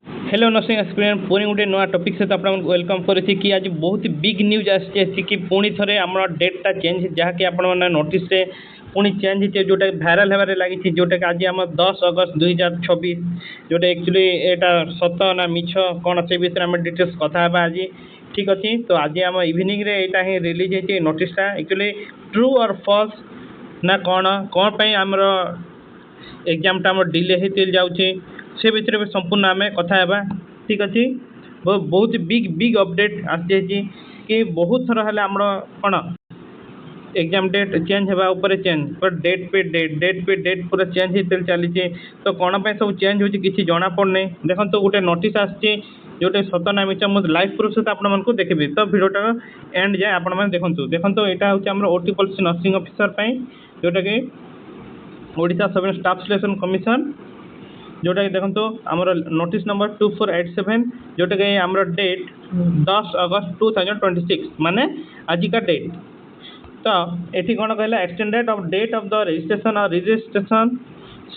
Hello nursing experience पुणी गोटे नुआ टॉपिक सहित आप वेलकम करेছি कि आज बहुत बिग न्यूज आसी कि पुणी थे आम डेटा चेंज जहाँकि आपण नोटिस पुणी चेंज होते जोटा भाइराल होबार लगी जोटा कि आज आम 10 अगस्त 2026 जोटा एक्चुअली यहाँ सत ना मिछ कौन से विषय में डिटेल्स कथा आज ठीक अच्छे। तो आज आम इवनिंग रे यहाँ ही रिलीज होती नोटिसटा एक्चुअली ट्रू और फॉल्स ना कौन कौन आमर एग्जामटा आम डिले होते जाऊँचे से भितर संपूर्ण आम कथा ठीक अच्छे। बहुत बिग बिग अपडेट आसी कि बहुत थर है आम कौन एग्जाम डेट चेंज होगा ऊपर चेंज पर डेट पे डेट पूरा चेंज होते चली तो कौन पर सब चेंज हो किसी जना पड़ना देखो तो गोटे नोटिस आसी जोटे सत ना मिछ मुझे लाइव प्रूफ सहित आपको देखी तो भिडियोटा एंड जाए आपण देखूँ देखो यहाँ हूँ ओटी पॉलिसी नर्सिंग ऑफिसर जोटा कि ओडिशा सब स्टाफ सिलेक्शन कमिशन जोटा कि देखो आमर नोटिस नंबर 2487 जोटा कि आमर डेट 10 अगस्त 2026 माने आज का डेट। तो ये कौन कहला extended of date of the registration और registration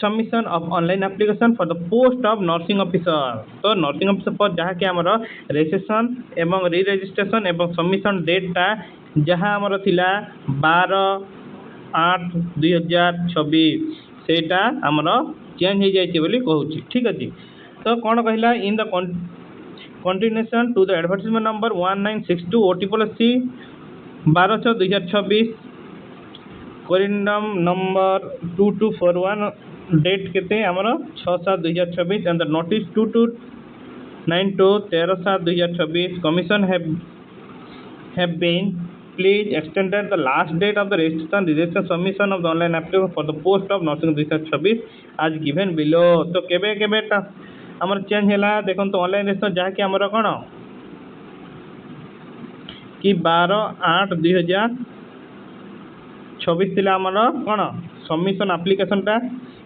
submission of online application for the post of nursing officer. तो नर्सिंग ऑफिसर पर जहाँ कि आमर रजिस्ट्रेशन एवं रि रजिस्ट्रेशन एवं सबमिशन डेटा जहाँ आमर थिला 12/8/2026 सेटा आमर चेंज हो जाए बोली कहूँ ठीक अच्छे। तो कौन कहला in the continuation to the advertisement number 1962 OT policy 12/6/2026 corrigendum number 2241 date केते आमर 6/7/2026 and the notice 2292 13/7/2026 commission have been please extended the last date of the registration submission of the online application for the post of nursing 2026 as given below। तो केबे केबे आमर change है देखो तो online registration जहाँ कि आमर कौन कि 12/8/2026 थी आमर कौन सबमिशन आप्लिकेशनटा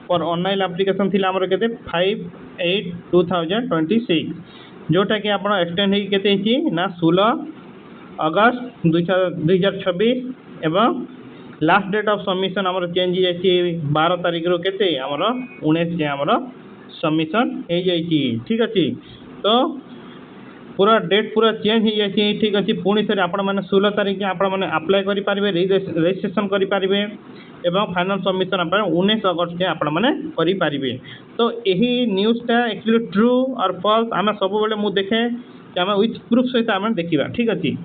और ऑनलाइन आप्लिकेशन थी आमर के 5/8/2026 जोटा कि आप एक्सटेंड होती ना 16 अगस्त 2026 एवं लास्ट डेट ऑफ सबमिशन आमर चेंज हो 12 तारीख रो केते आमर 19 जे आमर सबमिशन हो जाइए ठीक अच्छे। तो पूरा डेट पूरा चेंज हो जाए ठीक अच्छे। पुणी थे आपण मैंने 16 तारीख आपण मैंने अप्लाई करेंगे रजिस्ट्रेशन करेंगे एवं फाइनल सबमिशन आप 19 अगस्त के आपण मैंने करेंगे। तो यही न्यूज़टा एक्चुअली ट्रू और फॉल्स आम सब मुझे देखे कि आम विथ प्रूफ सहित आम देखा ठीक अच्छे।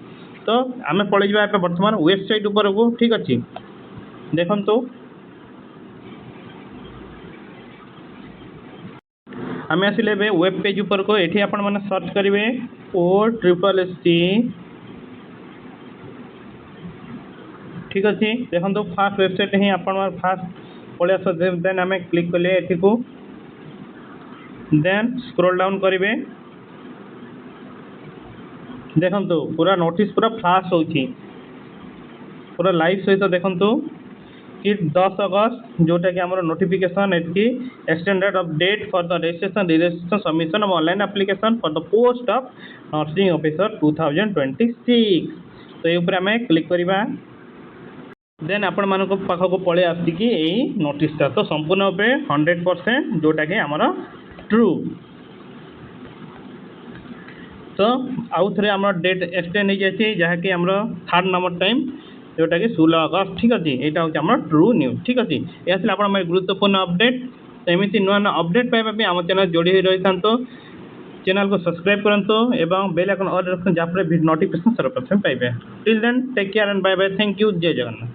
तो आम पलि जावा बर्तमान वेबसाइट उपर को ठीक अच्छे। देखो तो आम आसिले वेब पेज उपर को ये आपण मैंने सर्च करेंगे OSSC ठीक अच्छे। देखो तो फास्ट वेबसाइट ही आपण फास्ट पलि आस देन आम क्लिक कले ये को देन स्क्रॉल डाउन करेंगे देखो तो पूरा नोटिस पूरा फ्लाश हो पूरा लाइव सहित देखो कि 10 अगस्त जोटा कि आमर नोटिफिकेशन एटकी extended of date for the registration submission of online application for the post of nursing officer 2026। तो ये आम क्लिक करवा देन आपण मान पाखक पलि आसिकी यही नोटिसटा। तो संपूर्ण 100% जोटा कि आमर ट्रू। तो आउ थे आम डेट एक्सटेंड हो जाए जहाँकि आम 3rd नंबर टाइम जोटा कि 16 अगस्त ठीक अच्छे। यहाँ हूँ आम ट्रू न्यूज ठीक अच्छे। यह आप गुरुत्वपूर्ण अपडेट। तो एमती नुआ नुआ अपडेट पाइबा आम चैनल जोड़ी रही था चैनल को सब्सक्राइब करूँ एवं बेल आइकन ऑल रखते जहाँ नोटिफिकेशन सर्वप्रथम पाइबे। Till then take care and bye bye. Thank you. जय जगन्नाथ।